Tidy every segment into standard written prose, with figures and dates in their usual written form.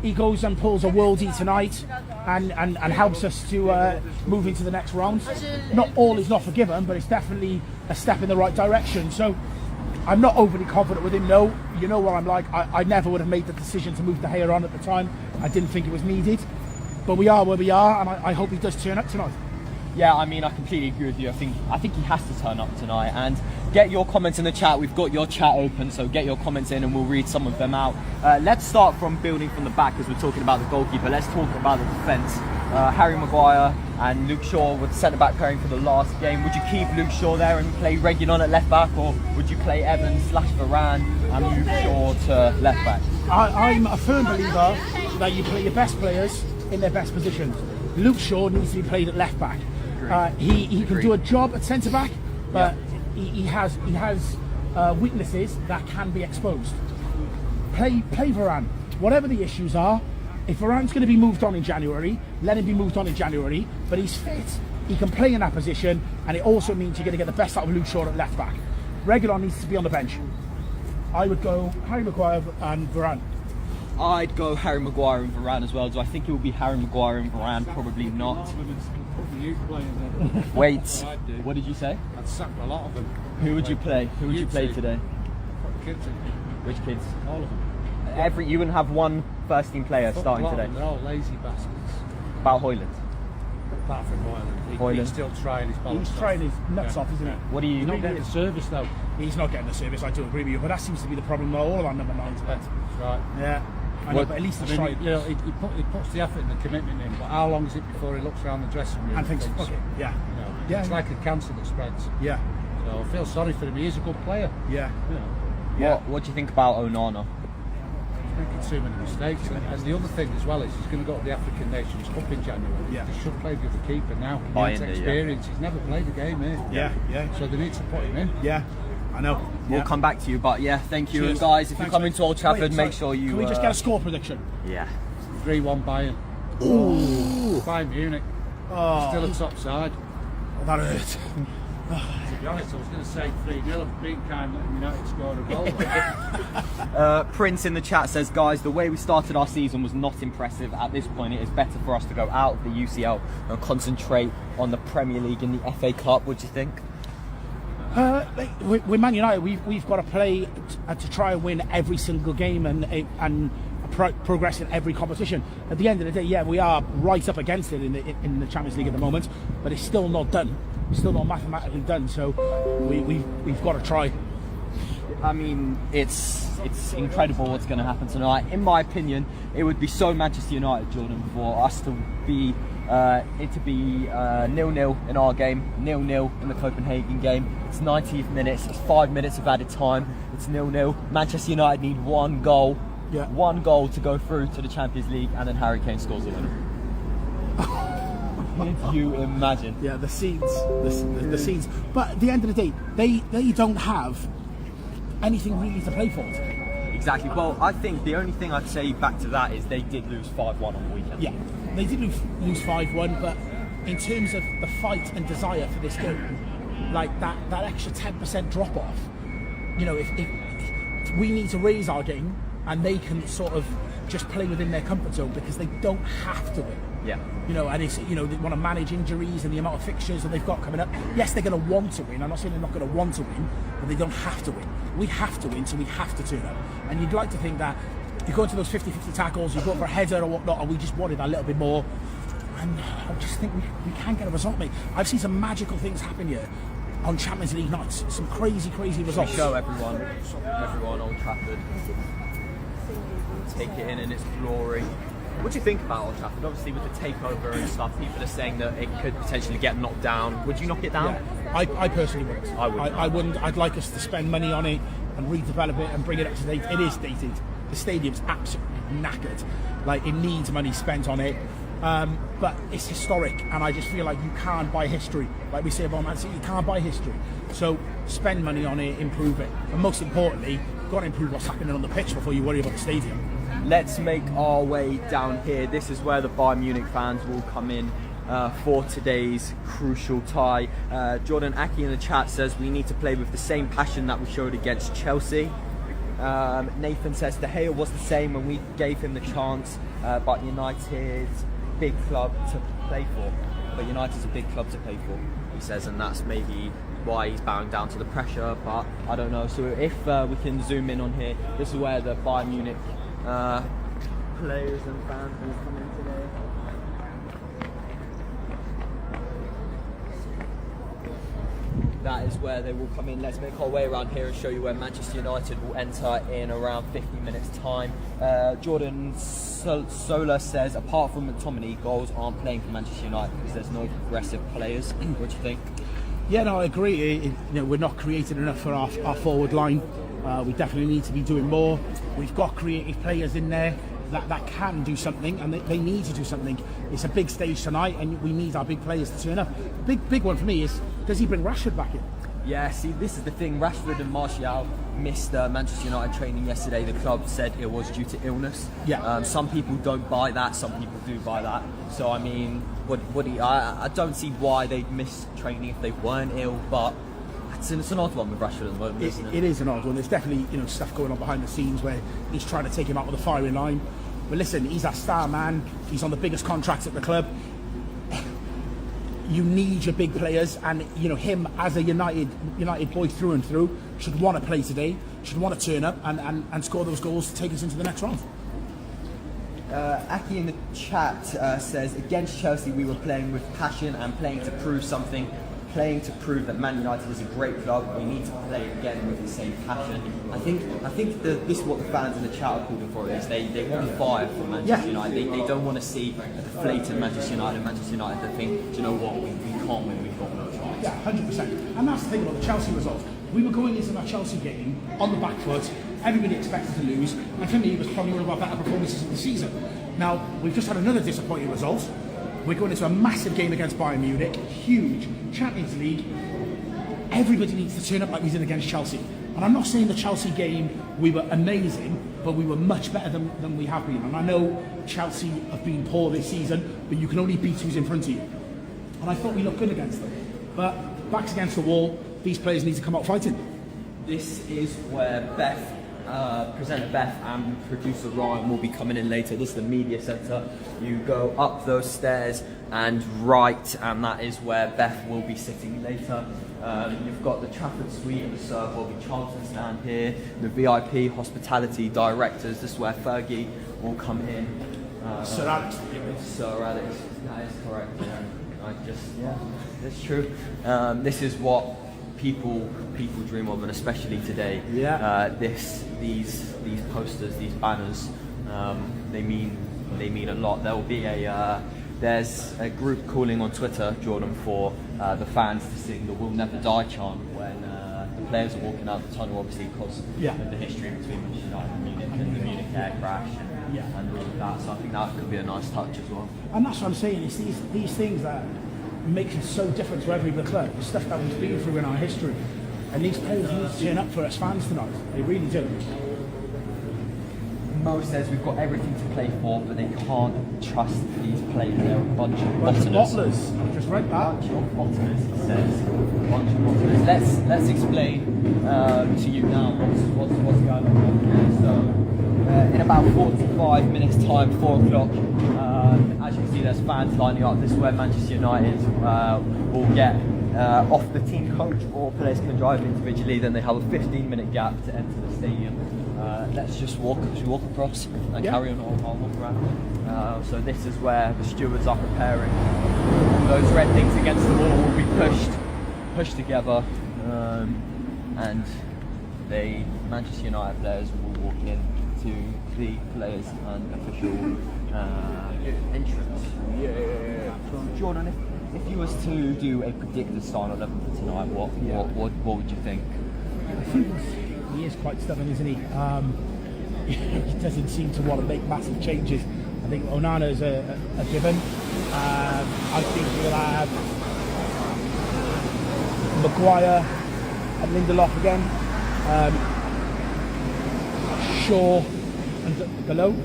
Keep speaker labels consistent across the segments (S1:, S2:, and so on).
S1: he goes and pulls a worldie tonight and helps us to move into the next round. Not all is not forgiven, but it's definitely a step in the right direction. So I'm not overly confident with him. No, you know what I'm like. I never would have made the decision to move De Gea on at the time. I didn't think it was needed. But we are where we are, and I hope he does turn up tonight.
S2: Yeah, I mean, I completely agree with you. I think he has to turn up tonight. And get your comments in the chat. We've got your chat open, so get your comments in and we'll read some of them out. Let's start from building from the back as we're talking about the goalkeeper. Let's talk about the defence. Harry Maguire and Luke Shaw were the centre-back pairing for the last game. Would you keep Luke Shaw there and play Reguilon at left-back, or would you play Evans/Varane and move Shaw to left-back?
S1: I'm a firm believer that you play your best players in their best positions. Luke Shaw needs to be played at left-back. He can do a job at centre-back, but he has weaknesses that can be exposed. Play Varane. Whatever the issues are, if Varane's going to be moved on in January, let him be moved on in January, but he's fit, he can play in that position, and it also means you're going to get the best out of Luke Shaw at left-back. Reguilon needs to be on the bench. I would go Harry Maguire and Varane.
S2: I'd go Harry Maguire and Varane as well. Do I think it will be Harry Maguire and Varane? Probably not. Wait, what did you say?
S3: I'd sack a lot of them.
S2: Who would you play? Who would you play today?
S3: Kids.
S2: Which kids?
S3: All of them.
S2: You wouldn't have one first team player starting today.
S3: They're all lazy bastards.
S2: About Hoyland.
S3: Apart from Hoyland. He's still trying his bollocks.
S1: He's trying his nuts off, isn't he?
S2: What do you?
S3: He's not getting the service though.
S1: He's not getting the service. I do agree with you, but that seems to be the problem with all of our number 9s.
S3: That's right.
S1: Yeah. I know, but at least he's trying.
S3: You know, he puts the effort and the commitment in, but how long is it before he looks around the dressing room
S1: and thinks, okay, yeah,
S3: you know, it's like a cancer that spreads.
S1: Yeah.
S3: So I feel sorry for him. He is a good player.
S1: Yeah.
S3: You know.
S2: What do you think about Onana?
S3: He's making too many mistakes, and the other thing as well is he's going to go to the African Nations Cup in January.
S1: Yeah.
S3: He should play with the keeper now. He needs experience. He's never played a game here.
S1: Yeah.
S3: So they need to put him in.
S1: Yeah. I know.
S2: We'll come back to you, but yeah, thank you.
S1: Cheers.
S2: And guys, if
S1: Thanks,
S2: you're coming to Old Trafford, make sure you...
S1: Can we just get a score prediction?
S2: Yeah.
S3: 3-1 Bayern.
S1: Ooh.
S3: Bayern Munich.
S1: Oh.
S3: Still a top side.
S1: Oh, that hurt.
S3: To be honest, I was going to say 3-0 and being kind letting United score a goal.
S2: Prince in the chat says, guys, the way we started our season was not impressive. At this point, it is better for us to go out of the UCL and concentrate on the Premier League and the FA Cup. What do you think?
S1: With Man United, we've got to play to try and win every single game and progress in every competition. At the end of the day, yeah, we are right up against it in the Champions League at the moment, but it's still not done. It's still not mathematically done. So we've got to try.
S2: I mean, it's incredible what's going to happen tonight. In my opinion, it would be so Manchester United, Jordan, for us to be 0-0 in our game, 0-0 in the Copenhagen game. It's 90th minutes, it's 5 minutes of added time, it's 0-0. Manchester United need one goal to go through to the Champions League, and then Harry Kane scores the winner. Can you imagine?
S1: Yeah, the scenes. But at the end of the day, they don't have anything really to play for.
S2: Exactly. Well, I think the only thing I'd say back to that is they did lose 5-1 on the weekend.
S1: Yeah, they did lose 5-1, but in terms of the fight and desire for this game, like that extra 10% drop off, you know, if we need to raise our game and they can sort of just play within their comfort zone because they don't have to win.
S2: Yeah.
S1: You know, and it's, you know, they want to manage injuries and the amount of fixtures that they've got coming up. Yes, they're going to want to win. I'm not saying they're not going to want to win, but they don't have to win. We have to win, so we have to turn up. And you'd like to think that you go into those 50-50 tackles, you go for a header or whatnot, and we just wanted a little bit more. And I just think we can get a result, mate. I've seen some magical things happen here on Champions League nights. Some crazy results.
S2: Show everyone Old Trafford. Take it in its glory. What do you think about Old Trafford? Obviously, with the takeover and stuff, people are saying that it could potentially get knocked down. Would you knock it down?
S1: Yeah, I personally wouldn't. I wouldn't. I'd like us to spend money on it and redevelop it and bring it up to date. It is dated. The stadium's absolutely knackered. Like, it needs money spent on it. But it's historic, and I just feel like you can't buy history. Like we say about Man City, you can't buy history. So spend money on it, improve it, and most importantly, you've got to improve what's happening on the pitch before you worry about the stadium.
S2: Let's make our way down here. This is where the Bayern Munich fans will come in for today's crucial tie. Jordan Aki in the chat says we need to play with the same passion that we showed against Chelsea. Nathan says De Gea was the same when we gave him the chance, but United's big club to play for. But United's a big club to play for, he says, and that's maybe why he's bowing down to the pressure, but I don't know. So if we can zoom in on here, this is where the Bayern Munich players and fans will come in today. That is where they will come in. Let's make our way around here and show you where Manchester United will enter in around 50 minutes time. Jordan Sola says, apart from McTominay, goals aren't playing for Manchester United because there's no progressive players. What do you think?
S1: Yeah, no, I agree. We're not creating enough for our forward line. We definitely need to be doing more. We've got creative players in there that can do something, and they need to do something. It's a big stage tonight, and we need our big players to turn up. Big one for me is, does he bring Rashford back in?
S2: Yeah, see, this is the thing. Rashford and Martial missed Manchester United training yesterday. The club said it was due to illness.
S1: Yeah.
S2: Some people don't buy that. Some people do buy that. So I mean, I don't see why they'd miss training if they weren't ill. But it's an odd one with Rashford at the moment, isn't it?
S1: It is an odd one. There's definitely stuff going on behind the scenes where he's trying to take him out of the firing line. But listen, he's a star man. He's on the biggest contracts at the club. You need your big players, and him as a United boy through and through should want to play today, should want to turn up and score those goals to take us into the next round.
S2: Aki in the chat says, against Chelsea we were playing with passion and playing to prove something, playing to prove that Man United is a great club. We need to play again with the same passion. I think this is what the fans in the chat are calling for, is they want fire from Manchester United. They don't want to see a deflated Manchester United that think, do you know what, we can't win, we've got no chance.
S1: Yeah, 100%. And that's the thing about the Chelsea result. We were going into that Chelsea game on the back foot. Everybody expected to lose, and for me it was probably one of our better performances of the season. Now, we've just had another disappointing result. We're going into a massive game against Bayern Munich, huge Champions League. Everybody needs to turn up like we did against Chelsea. And I'm not saying the Chelsea game we were amazing, but we were much better than we have been. And I know Chelsea have been poor this season, but you can only beat who's in front of you. And I thought we looked good against them. But backs against the wall, these players need to come out fighting.
S2: This is where presenter Beth and producer Ryan will be coming in later. This is the media centre. You go up those stairs and right, and that is where Beth will be sitting later. You've got the Trafford suite and the Sir Bobby Charlton stand here. The VIP hospitality directors. This is where Fergie will come in.
S1: Sir Alex.
S2: Sir Alex. That is correct. Yeah, that's true. This is what people dream of, and especially today.
S1: Yeah.
S2: These posters, these banners, they mean a lot. There will be there's a group calling on Twitter, Jordan, for the fans to sing the "We'll Never Die" chant when the players are walking out the tunnel, obviously because of the history between Manchester United and Munich and the Munich air crash and all of that. So I think that could be a nice touch as well.
S1: And that's what I'm saying. It's these things that makes us so different to every other club. The stuff that we've been through in our history. And these players need to turn up for us fans tonight. They really do.
S2: Mo says we've got everything to play for, but they can't trust these players. They're a bunch of
S1: bottlers. Just read that.
S2: Bunch of bottlers, he says. Bunch of bottlers. Let's explain to you now what's going on here. So in about 45 minutes time, 4 o'clock, as you can see, there's fans lining up. This is where Manchester United will get off the team coach, or players can drive individually. Then they have a 15-minute gap to enter the stadium. Let's just walk across and carry on. I'll walk around. So this is where the stewards are preparing. Those red things against the wall will be pushed together, and the Manchester United players will walk in to the players and official entrance. So Jordan, if you was to do a predicted starting 11 for tonight, what would you think?
S1: I think he is quite stubborn, isn't he? He doesn't seem to want to make massive changes. I think Onana's a given. I think we'll have Maguire and Lindelof again. Shaw and Dalot.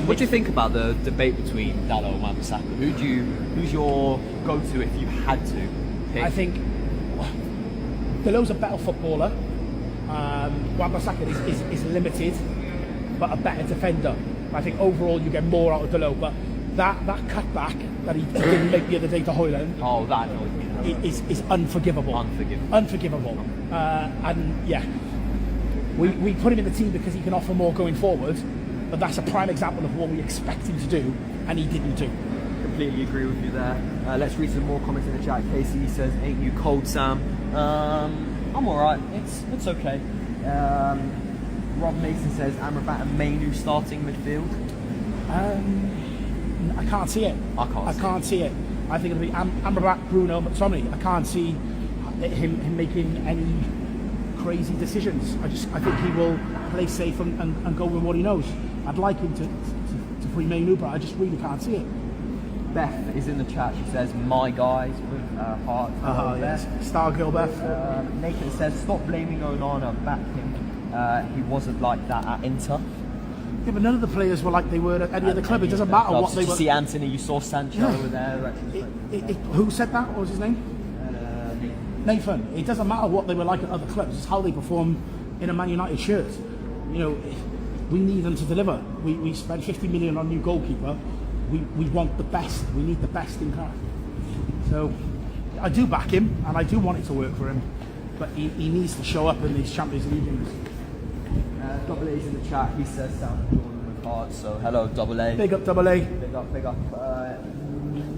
S2: What do you think about the debate between Dalot and Wan-Bissaka? Who's your go-to if you had to pick?
S1: I think Dalot's a better footballer, Wan-Bissaka is limited, but a better defender. I think overall you get more out of Delo, but that cutback that he didn't make the other day to Højlund,
S2: Oh, that annoys me.
S1: is unforgivable. Unforgivable. And yeah, we put him in the team because he can offer more going forward, but that's a prime example of what we expect him to do, and he didn't do.
S2: Completely agree with you there. Let's read some more comments in the chat. Casey says, "Ain't you cold, Sam?" I'm all right. It's okay. Rob Mason says, "Amrabat and Mainu starting midfield."
S1: I can't see it.
S2: I
S1: can't see it. I think it'll be Amrabat, Bruno, McTominay. I can't see him making any crazy decisions. I think he will play safe and go with what he knows. I'd like him to free Mainu, but I just really can't see it.
S2: Beth is in the chat. She says, "My guys with heart."
S1: Yes. Star girl Beth.
S2: Nathan says, "Stop blaming Onana. Back him. He wasn't like that at Inter."
S1: Yeah, but none of the players were like they were at any other club. It doesn't matter what they
S2: You
S1: were.
S2: see Anthony, you saw Sancho over there.
S1: Who said that? What was his name? Nathan. It doesn't matter what they were like at other clubs. It's how they perform in a Man United shirt. You know, we need them to deliver. We spent 50 million on a new goalkeeper. We want the best. We need the best in class. So I do back him, and I do want it to work for him. But he needs to show up in these Champions League games.
S2: Double A's in the chat. He says South Jordan with heart. So hello, Double A.
S1: Big up, Double A.
S2: Big up.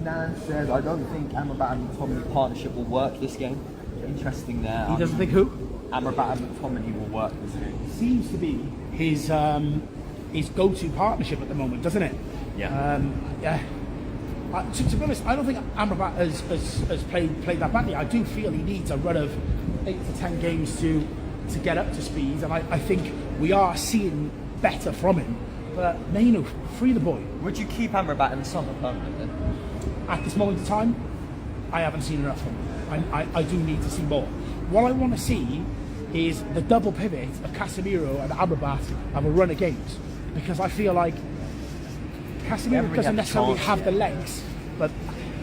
S2: Nan says, "I don't think Amrabat and McTominay partnership will work this game." Interesting there.
S1: He doesn't think who?
S2: Amrabat and McTominay will work this game.
S1: Seems to be his go-to partnership at the moment, doesn't it?
S2: Yeah.
S1: Yeah. To be honest, I don't think Amrabat has played that badly. I do feel he needs a run of 8 to 10 games to get up to speed, and I think we are seeing better from him. But Mainu, free the boy.
S2: Would you keep Amrabat in the summer permanently?
S1: At this moment in time, I haven't seen enough from him. I do need to see more. What I want to see is the double pivot of Casemiro and Amrabat have a run of games, because I feel like Casemiro doesn't necessarily have the legs, but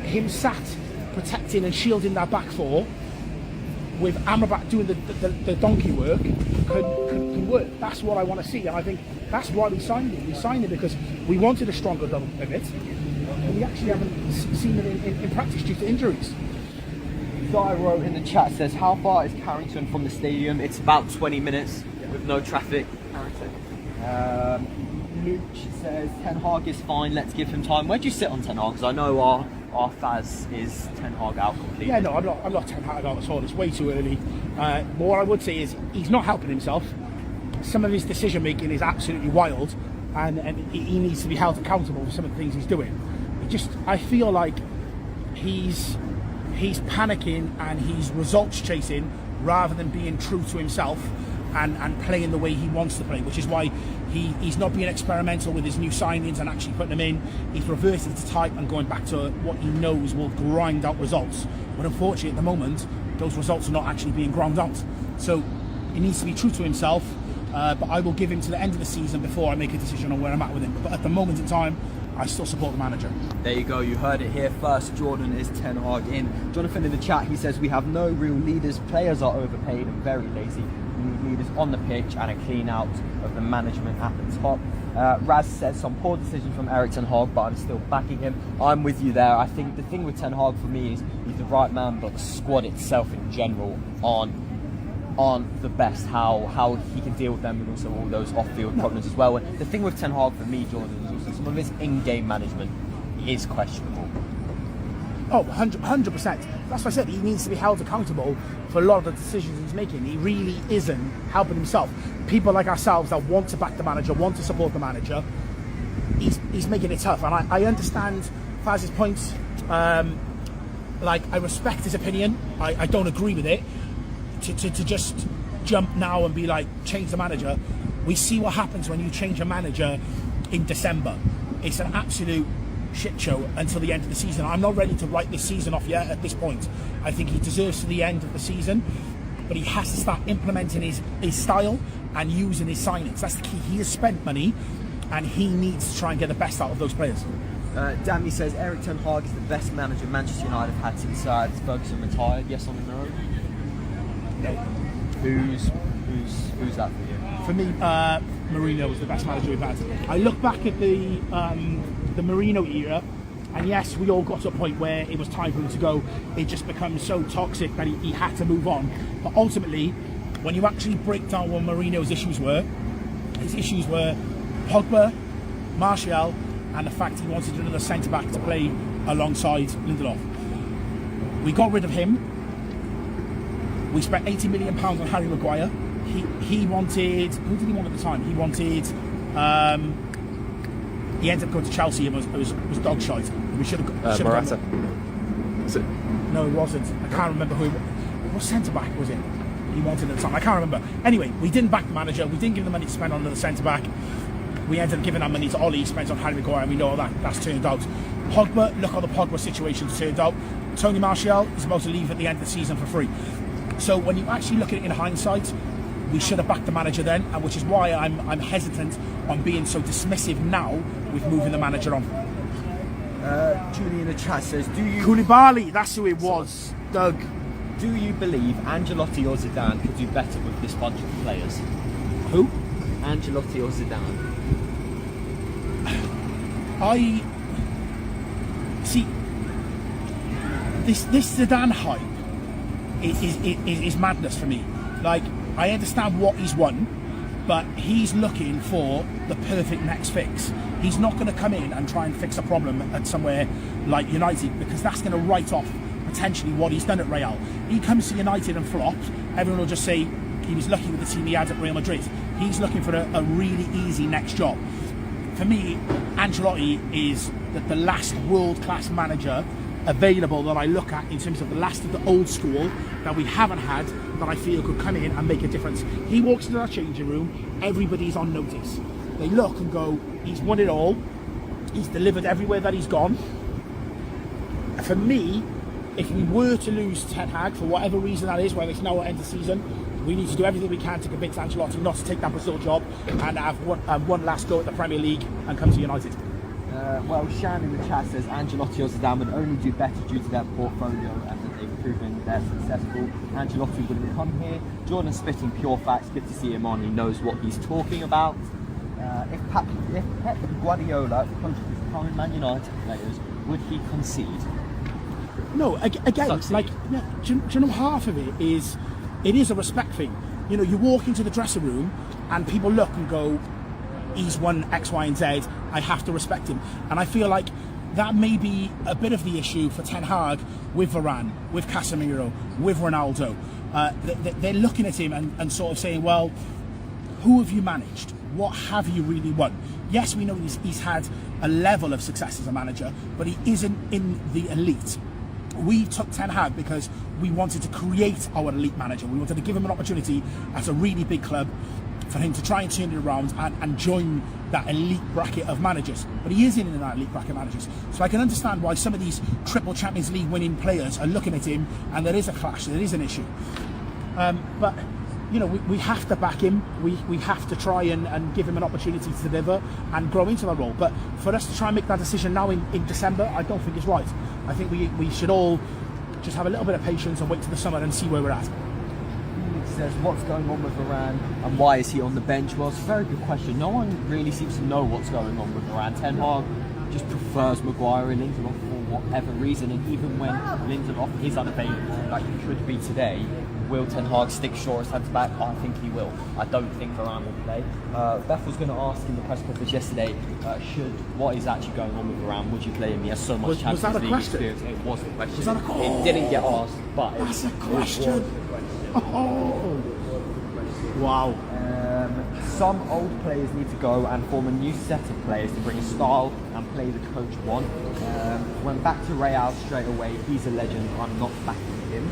S1: him sat protecting and shielding that back four with Amrabat doing the donkey work can work. That's what I want to see, and I think that's why we signed him. We signed him because we wanted a stronger double pivot, and we actually haven't seen it in practice due to injuries.
S2: Dyro in the chat says, "How far is Carrington from the stadium?" It's about 20 minutes with no traffic. Luke says, "Ten Hag is fine, let's give him time." Where do you sit on Ten Hag? Because I know our Faz is Ten Hag out completely.
S1: Yeah, no, I'm not Ten Hag out at all. It's way too early. But what I would say is he's not helping himself. Some of his decision making is absolutely wild, and he needs to be held accountable for some of the things he's doing. I feel like he's panicking and he's results chasing rather than being true to himself and playing the way he wants to play, which is why he's not being experimental with his new signings and actually putting them in. He's reversing to type and going back to what he knows will grind out results. But unfortunately at the moment, those results are not actually being ground out. So he needs to be true to himself, but I will give him to the end of the season before I make a decision on where I'm at with him. But at the moment in time, I still support the manager.
S2: There you go, you heard it here first. Jordan is Ten Hag in. Jonathan in the chat, he says, "We have no real leaders. Players are overpaid and very lazy. We need leaders on the pitch and a clean out of the management at the top." Raz says, "Some poor decisions from Erik Ten Hag, but I'm still backing him." I'm with you there. I think the thing with Ten Hag for me is he's the right man, but the squad itself in general aren't the best. How he can deal with them, and also all those off-field problems as well. And the thing with Ten Hag for me, Jordan, is also some of his in-game management is questionable.
S1: Oh, 100%. That's why I said he needs to be held accountable for a lot of the decisions he's making. He really isn't helping himself. People like ourselves that want to back the manager, want to support the manager, he's making it tough. And I understand Faz's points. I respect his opinion. I don't agree with it. To just jump now and be like, change the manager. We see what happens when you change a manager in December. It's an absolute shit show until the end of the season. I'm not ready to write this season off yet at this point. I think he deserves to the end of the season, but he has to start implementing his style and using his signings. That's the key. He has spent money and he needs to try and get the best out of those players.
S2: Dammy says, "Erik Ten Hag is the best manager Manchester United have had since Ferguson retired." Yes or no?
S1: No.
S2: Who's Who's that for you?
S1: For me, Mourinho was the best manager we've had. I look back at the Mourinho era, and yes, we all got to a point where it was time for him to go. It just becomes so toxic that he had to move on. But ultimately, when you actually break down what Mourinho's issues were, his issues were Pogba, Martial, and the fact he wanted another centre-back to play alongside Lindelof. We got rid of him. We spent £80 million on Harry Maguire. He wanted... Who did he want at the time? He wanted... he ended up going to Chelsea and was dog shite. We should have...
S4: Morata. Is it?
S1: No, it wasn't. I can't remember who... What centre-back was it? He wanted at the time. I can't remember. Anyway, we didn't back the manager. We didn't give the money to spend on another centre-back. We ended up giving that money to Ollie, spent on Harry Maguire, and we know how that's turned out. Pogba, look how the Pogba situation's turned out. Tony Martial is supposed to leave at the end of the season for free. So when you actually look at it in hindsight, we should have backed the manager then, and which is why I'm hesitant on being so dismissive now with moving the manager on.
S2: Julie in the chat says,
S1: Koulibaly, that's who it was. Doug.
S2: Do you believe Ancelotti or Zidane could do better with this bunch of players?
S1: Who?
S2: Ancelotti or Zidane?
S1: I see this Zidane hype is madness for me. Like, I understand what he's won, but he's looking for the perfect next fix. He's not going to come in and try and fix a problem at somewhere like United, because that's going to write off potentially what he's done at Real. He comes to United and flops, everyone will just say he was lucky with the team he had at Real Madrid. He's looking for a really easy next job. For me, Ancelotti is the last world-class manager available that I look at in terms of the last of the old school that we haven't had, that I feel could come in and make a difference. He walks into that changing room, everybody's on notice. They look and go, he's won it all, he's delivered everywhere that he's gone. For me, if we were to lose Ten Hag, for whatever reason that is, whether it's now or end of season, we need to do everything we can to convince Ancelotti not to take that Brazil job and have one last go at the Premier League and come to United.
S2: Well, Shan in the chat says Ancelotti or Zidane would only do better due to their portfolio and that they've proven they're successful. Ancelotti wouldn't come here. Jordan spitting pure facts. Good to see him on. He knows what he's talking about. If Pep Guardiola coached his current Man United players, would he concede?
S1: No, again, like, do you know, half of it is a respect thing. You know, you walk into the dressing room and people look and go, he's won X, Y, and Z, I have to respect him. And I feel like that may be a bit of the issue for Ten Hag with Varane, with Casemiro, with Ronaldo. They're looking at him and sort of saying, well, who have you managed? What have you really won? Yes, we know he's had a level of success as a manager, but he isn't in the elite. We took Ten Hag because we wanted to create our elite manager. We wanted to give him an opportunity at a really big club for him to try and turn it around and join that elite bracket of managers. But he isn't in that elite bracket of managers. So I can understand why some of these triple Champions League winning players are looking at him and there is a clash, there is an issue. But, you know, we have to back him. We have to try and give him an opportunity to deliver and grow into that role. But for us to try and make that decision now in December, I don't think it's right. I think we should all just have a little bit of patience and wait till the summer and see where we're at.
S2: Says what's going on with Varane and why is he on the bench? Well, it's a very good question. No one really seems to know what's going on with Varane. Ten Hag just prefers Maguire and Lindelof for whatever reason, and even when Lindelof is unavailable, like he could be today, will Ten Hag stick Shaw as centre back? I think he will. I don't think Varane will play. Beth was going to ask in the press conference yesterday, what is actually going on with Varane? Would you play him? He has so much Champions League experience. It was a question.
S1: Was that a question?
S2: It didn't get asked, but
S1: that's a question. Oh, wow.
S2: Some old players need to go and form a new set of players to bring a style and play the coach want. Went back to Real straight away. He's a legend. I'm not backing him.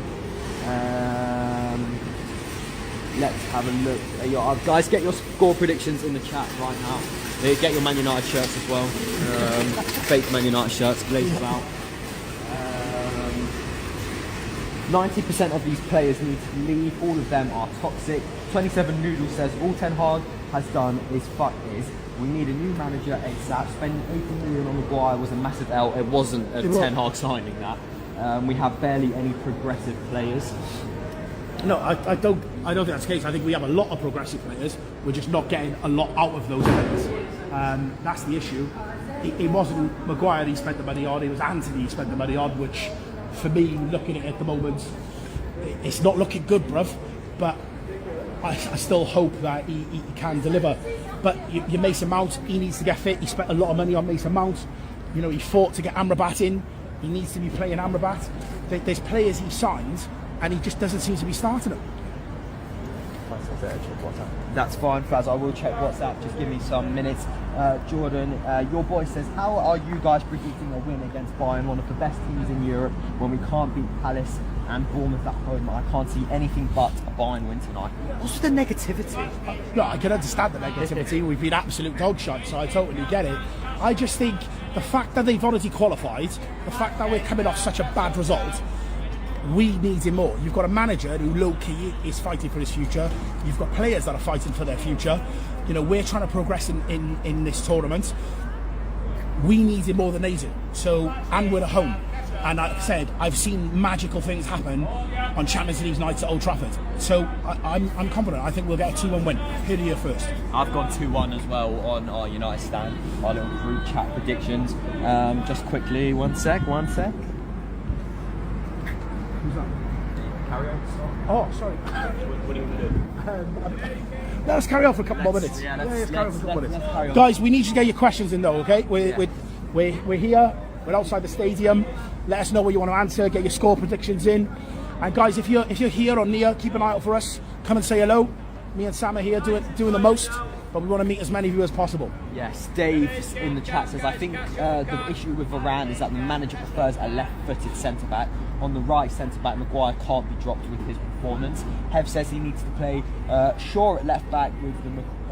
S2: Let's have a look. Guys, get your score predictions in the chat right now. Get your Man United shirts as well. Fake Man United shirts, blaze them out. 90% of these players need to leave. All of them are toxic. 27 Noodle says all Ten Hag has done is we need a new manager ASAP. Spending 80 million on Maguire was a massive L. It wasn't a Ten Hag signing that. We have barely any progressive players.
S1: No, I don't think that's the case. I think we have a lot of progressive players. We're just not getting a lot out of those players. That's the issue. It wasn't Maguire he spent the money on, it was Anthony he spent the money on, which for me, looking at it at the moment, it's not looking good, bruv. But I still hope that he can deliver. But your Mason Mount, he needs to get fit. He spent a lot of money on Mason Mount. You know, he fought to get Amrabat in. He needs to be playing Amrabat. There's players he signed, and he just doesn't seem to be starting them.
S2: That's fine, Faz. I will check WhatsApp. Just give me some minutes. Jordan, your boy says, how are you guys predicting a win against Bayern, one of the best teams in Europe, when we can't beat Palace and Bournemouth at home? I can't see anything but a Bayern win tonight. What's the negativity?
S1: No, I can understand the negativity. We've been absolute dog shite, so I totally get it. I just think the fact that they've already qualified, the fact that we're coming off such a bad result, we need him more. You've got a manager who low-key is fighting for his future. You've got players that are fighting for their future. You know, we're trying to progress in this tournament. We need him more than they do. So, and we're at home. And like I said, I've seen magical things happen on Champions League nights at Old Trafford. So I'm confident. I think we'll get a 2-1 win. Here to you first.
S2: I've gone 2-1 as well on our United stand, our little group chat predictions. Just quickly, one sec.
S1: Who's that?
S2: Carry on.
S1: Oh, sorry.
S2: What do you want to do?
S1: Let's carry on for a couple more minutes.
S2: Let's carry on.
S1: Guys, we need you to get your questions in though, okay? We're here. We're outside the stadium. Let us know what you want to answer. Get your score predictions in. And guys, if you're here or near, keep an eye out for us. Come and say hello. Me and Sam are here doing the most, but we want to meet as many of you as possible.
S2: Yes, Dave in the chat says, I think the issue with Varane is that the manager prefers a left-footed centre-back. On the right centre-back, Maguire can't be dropped with his performance. Hev says he needs to play Shaw at left-back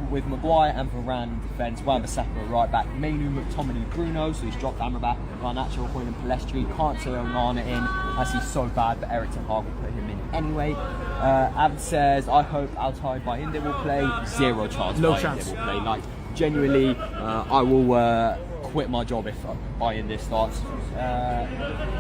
S2: with Maguire and Varane in defence, Wan-Bissaka at right-back, Mainu, McTominay, Bruno, so he's dropped Amrabat, Garnacho, Hoyland, Palestri, can't say Onana in as he's so bad, but Eric Ten Hag will put him in anyway. Ab says, I hope Altay Bayinde will play. Zero chance.
S1: No
S2: Bayinde
S1: chance.
S2: will play. Like, genuinely, I will quit my job if Bayinde starts.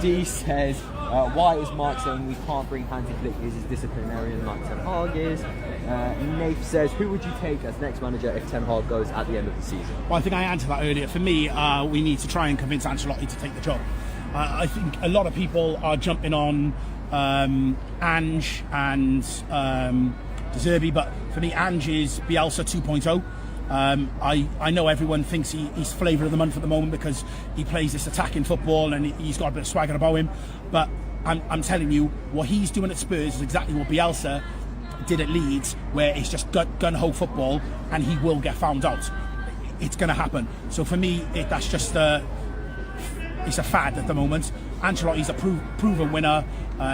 S2: D says, why is Mark saying we can't bring Hansi Flick as his disciplinarian like Ten Hag is? Nath says, who would you take as next manager if Ten Hag goes at the end of the season?
S1: Well, I think I answered that earlier. For me, we need to try and convince Ancelotti to take the job. I think a lot of people are jumping on Ange and De Zerbi, but for me, Ange is Bielsa 2.0. I know everyone thinks he's flavour of the month at the moment because he plays this attacking football and he's got a bit of swagger about him. But I'm telling you, what he's doing at Spurs is exactly what Bielsa did at Leeds, where it's just gun-ho football, and he will get found out. It's going to happen. So for me, that's just it's a fad at the moment. Ancelotti's a proven winner.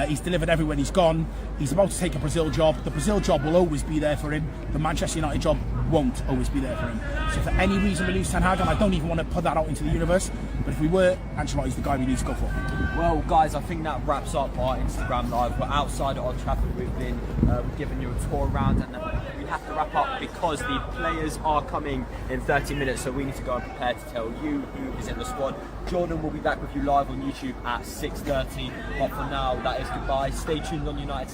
S1: He's delivered everywhere he's gone. He's about to take a Brazil job. The Brazil job will always be there for him. The Manchester United job won't always be there for him. So for any reason we lose Ten Hag, and I don't even want to put that out into the universe, but if we were, Ancelotti's the guy we need to go for.
S2: Well, guys, I think that wraps up our Instagram Live. We're outside at Old Trafford. We've been giving you a tour around, and we have to wrap up because the players are coming in 30 minutes, so we need to go and prepare to tell you who is in the squad. Jordan will be back with you live on YouTube at 6:30, but for now, that is goodbye. Stay tuned on United.